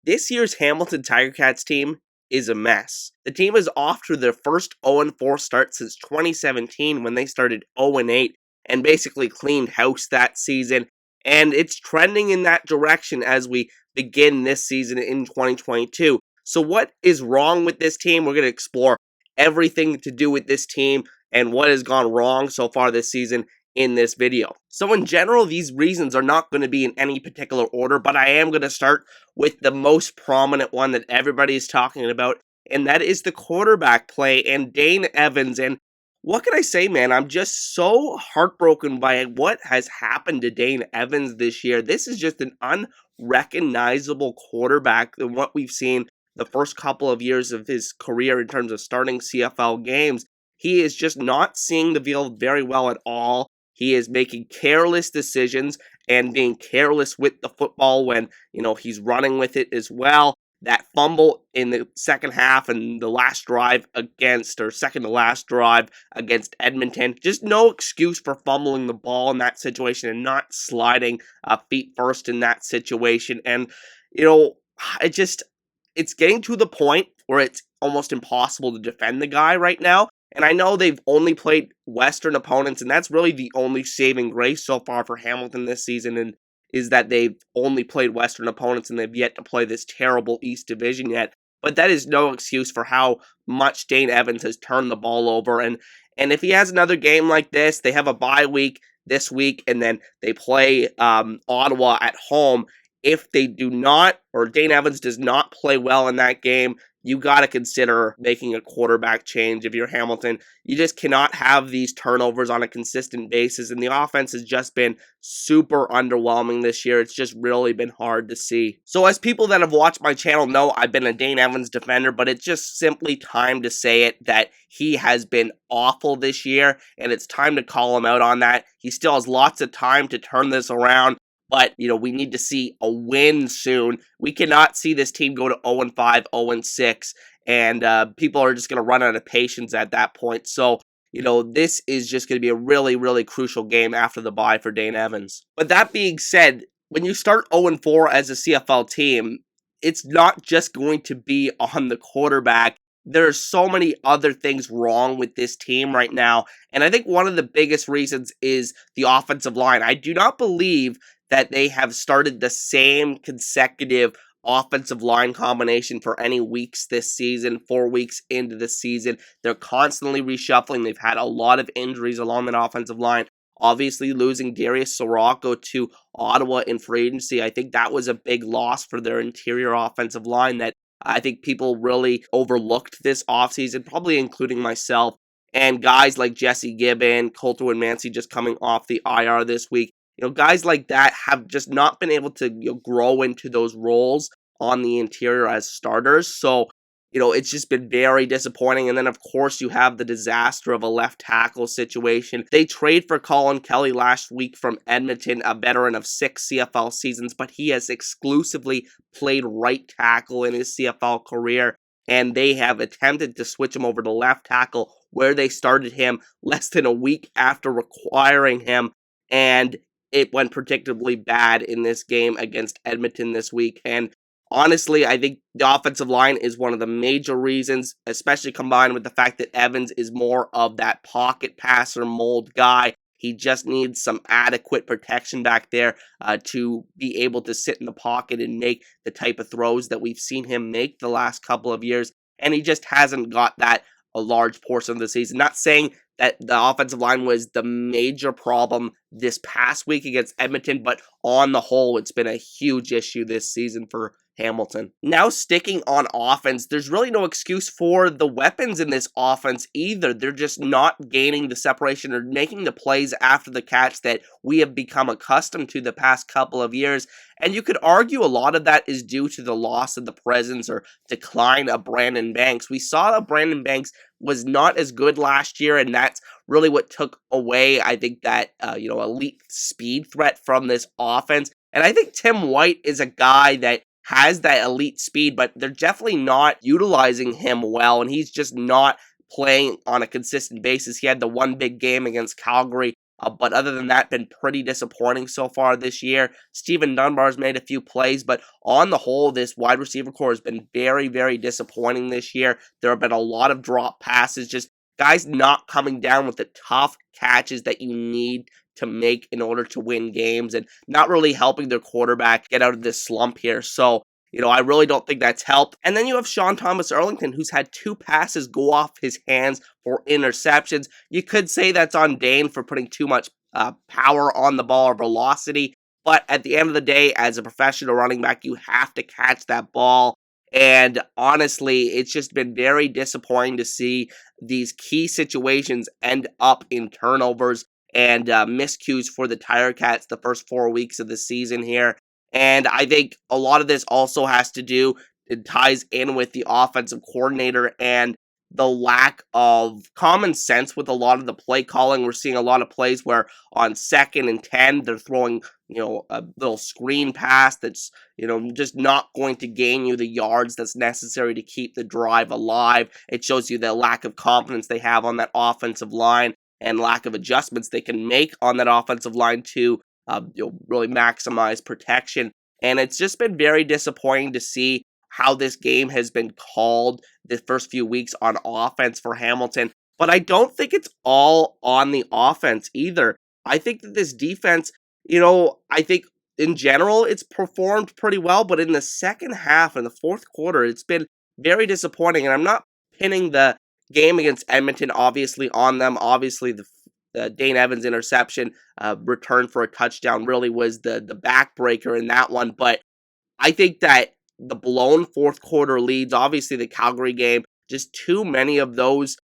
This year's Hamilton Ticats team is a mess. The team is off to their first 0-4 start since 2017 when they started 0-8 and basically cleaned house that season. And it's trending in that direction as we begin this season in 2022. So what is wrong with this team? We're going to explore everything to do with this team and what has gone wrong so far this season in this video. So in general, these reasons are not going to be in any particular order, but I am going to start with the most prominent one that everybody is talking about, and that is the quarterback play and Dane Evans. And what can I say, man? I'm just so heartbroken by what has happened to Dane Evans this year. This is just an unrecognizable quarterback than what we've seen the first couple of years of his career in terms of starting CFL games. He is just not seeing the field very well at all. He is making careless decisions and being careless with the football when, he's running with it as well. That fumble in the second half and the last drive second to last drive against Edmonton. Just no excuse for fumbling the ball in that situation and not sliding feet first in that situation. And, it's getting to the point where it's almost impossible to defend the guy right now. And I know they've only played Western opponents, and that's really the only saving grace so far for Hamilton this season, and is that they've only played Western opponents and they've yet to play this terrible East Division yet. But that is no excuse for how much Dane Evans has turned the ball over. And if he has another game like this, they have a bye week this week, and then they play Ottawa at home. If they do not, or Dane Evans does not play well in that game, you got to consider making a quarterback change if you're Hamilton. You just cannot have these turnovers on a consistent basis, and the offense has just been super underwhelming this year. It's just really been hard to see. So as people that have watched my channel know, I've been a Dane Evans defender, but it's just simply time to say it that he has been awful this year, and it's time to call him out on that. He still has lots of time to turn this around. But, we need to see a win soon. We cannot see this team go to 0-5, 0-6, and people are just going to run out of patience at that point. So, this is just going to be a really, really crucial game after the bye for Dane Evans. But that being said, when you start 0-4 as a CFL team, it's not just going to be on the quarterback. There's so many other things wrong with this team right now, and I think one of the biggest reasons is the offensive line. I do not believe that they have started the same consecutive offensive line combination for any weeks this season, 4 weeks into the season. They're constantly reshuffling. They've had a lot of injuries along that offensive line. Obviously, losing Darius Sirocco to Ottawa in free agency, I think that was a big loss for their interior offensive line that I think people really overlooked this offseason, probably including myself. And guys like Jesse Gibbon, Coulter Mancy just coming off the IR this week. Guys like that have just not been able to grow into those roles on the interior as starters. So, it's just been very disappointing. And then, of course, you have the disaster of a left tackle situation. They trade for Colin Kelly last week from Edmonton, a veteran of 6 CFL seasons, but he has exclusively played right tackle in his CFL career. And they have attempted to switch him over to left tackle, where they started him less than a week after requiring him. And it went predictably bad in this game against Edmonton this week. And honestly, I think the offensive line is one of the major reasons, especially combined with the fact that Evans is more of that pocket passer mold guy. He just needs some adequate protection back there to be able to sit in the pocket and make the type of throws that we've seen him make the last couple of years. And he just hasn't got that a large portion of the season. Not saying that the offensive line was the major problem this past week against Edmonton, but on the whole, it's been a huge issue this season for Hamilton. Now, sticking on offense, there's really no excuse for the weapons in this offense either. They're just not gaining the separation or making the plays after the catch that we have become accustomed to the past couple of years. And you could argue a lot of that is due to the loss of the presence or decline of Brandon Banks. We saw that Brandon Banks was not as good last year, and that's really what took away, I think, that elite speed threat from this offense. And I think Tim White is a guy that has that elite speed, but they're definitely not utilizing him well, and he's just not playing on a consistent basis. He had the one big game against Calgary But other than that, been pretty disappointing so far this year. Steven Dunbar's made a few plays, but on the whole, this wide receiver core has been very, very disappointing this year. There have been a lot of drop passes, just guys not coming down with the tough catches that you need to make in order to win games, and not really helping their quarterback get out of this slump here. So, I really don't think that's helped. And then you have Sean Thomas Erlington, who's had 2 passes go off his hands for interceptions. You could say that's on Dane for putting too much power on the ball or velocity. But at the end of the day, as a professional running back, you have to catch that ball. And honestly, it's just been very disappointing to see these key situations end up in turnovers and miscues for the Ticats the first 4 weeks of the season here. And I think a lot of this also has to do, it ties in with the offensive coordinator and the lack of common sense with a lot of the play calling. We're seeing a lot of plays where on 2nd and 10, they're throwing, a little screen pass that's, just not going to gain you the yards that's necessary to keep the drive alive. It shows you the lack of confidence they have on that offensive line and lack of adjustments they can make on that offensive line to really maximize protection. And it's just been very disappointing to see how this game has been called the first few weeks on offense for Hamilton. But I don't think it's all on the offense either. I think that this defense, I think in general it's performed pretty well, but in the second half and the fourth quarter, it's been very disappointing. And I'm not pinning the game against Edmonton obviously on them. Obviously, the Dane Evans interception return for a touchdown really was the backbreaker in that one. But I think that the blown fourth quarter leads, obviously the Calgary game, just too many of those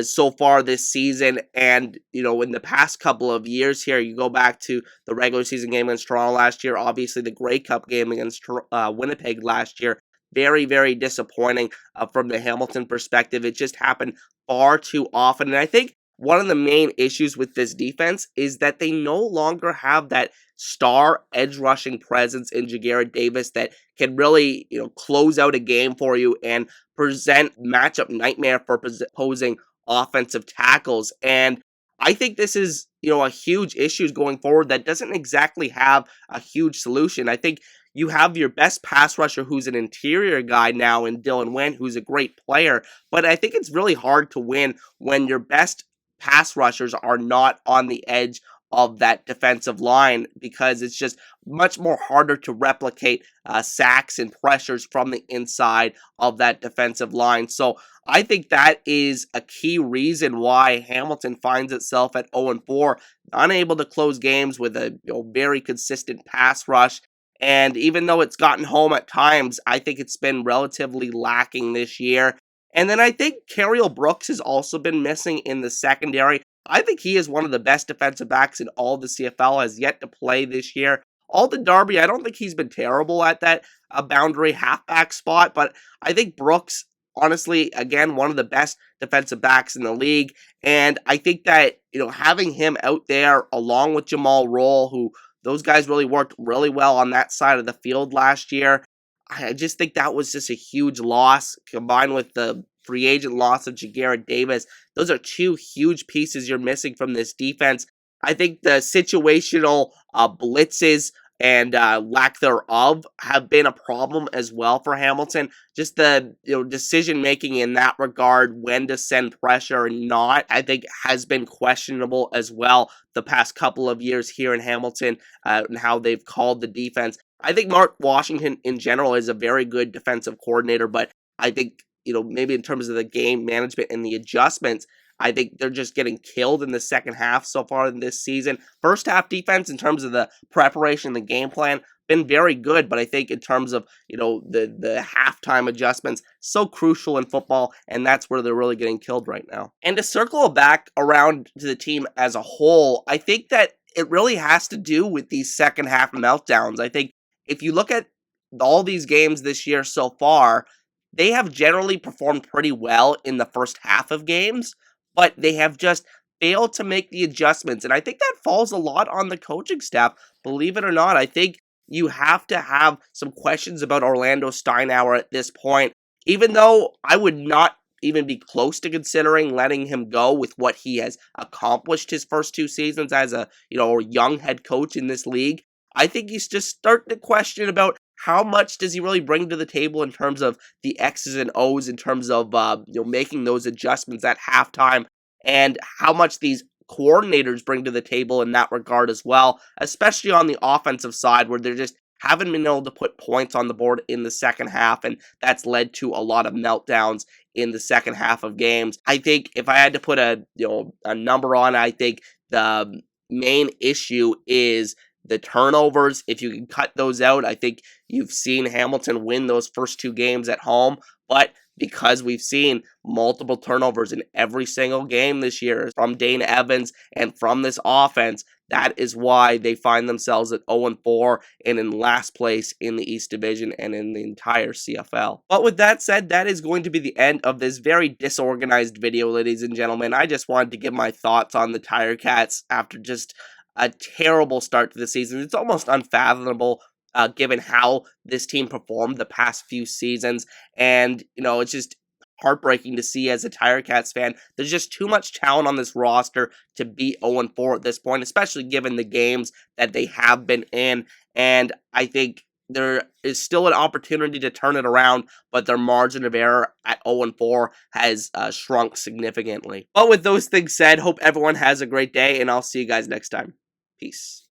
so far this season. And, in the past couple of years here, you go back to the regular season game against Toronto last year, obviously the Grey Cup game against Winnipeg last year. Very, very disappointing from the Hamilton perspective. It just happened far too often. And I think one of the main issues with this defense is that they no longer have that star edge rushing presence in Ja'Gared Davis that can really, close out a game for you and present matchup nightmare for opposing offensive tackles. And I think this is, a huge issue going forward that doesn't exactly have a huge solution. I think you have your best pass rusher who's an interior guy now in Dylan Wynn, who's a great player, but I think it's really hard to win when your best pass rushers are not on the edge of that defensive line, because it's just much more harder to replicate sacks and pressures from the inside of that defensive line. So I think that is a key reason why Hamilton finds itself at 0-4, unable to close games with a very consistent pass rush. And even though it's gotten home at times, I think it's been relatively lacking this year. And then I think Carriel Brooks has also been missing in the secondary. I think he is one of the best defensive backs in all the CFL, has yet to play this year. Alden Darby, I don't think he's been terrible at that boundary halfback spot, but I think Brooks, honestly, again, one of the best defensive backs in the league. And I think that, having him out there along with Jamal Roll, who those guys really worked really well on that side of the field last year, I just think that was just a huge loss, combined with the free agent loss of Ja'Gared Davis. Those are 2 huge pieces you're missing from this defense. I think the situational blitzes and lack thereof have been a problem as well for Hamilton. Just the decision making in that regard, when to send pressure and not, I think has been questionable as well the past couple of years here in Hamilton, and how they've called the defense. I think Mark Washington in general is a very good defensive coordinator, but I think, maybe in terms of the game management and the adjustments, I think they're just getting killed in the second half so far in this season. First half defense, in terms of the preparation, the game plan, been very good, but I think in terms of, the halftime adjustments, so crucial in football, and that's where they're really getting killed right now. And to circle back around to the team as a whole, I think that it really has to do with these second half meltdowns. I think if you look at all these games this year so far, they have generally performed pretty well in the first half of games, but they have just failed to make the adjustments. And I think that falls a lot on the coaching staff, believe it or not. I think you have to have some questions about Orlando Steinauer at this point, even though I would not even be close to considering letting him go with what he has accomplished his first 2 seasons as a, young head coach in this league. I think he's just starting to question about how much does he really bring to the table in terms of the X's and O's, in terms of making those adjustments at halftime, and how much these coordinators bring to the table in that regard as well, especially on the offensive side where they're just haven't been able to put points on the board in the second half, and that's led to a lot of meltdowns in the second half of games. I think if I had to put a number on it, I think the main issue is the turnovers. If you can cut those out, I think you've seen Hamilton win those first 2 games at home, but because we've seen multiple turnovers in every single game this year from Dane Evans and from this offense, that is why they find themselves at 0-4 and in last place in the East Division and in the entire CFL. But with that said, that is going to be the end of this very disorganized video, ladies and gentlemen. I just wanted to give my thoughts on the Ticats after just a terrible start to the season. It's almost unfathomable given how this team performed the past few seasons. And, it's just heartbreaking to see as a Ticats fan. There's just too much talent on this roster to be 0-4 at this point, especially given the games that they have been in. And I think there is still an opportunity to turn it around, but their margin of error at 0-4 has shrunk significantly. But with those things said, hope everyone has a great day, and I'll see you guys next time. Peace.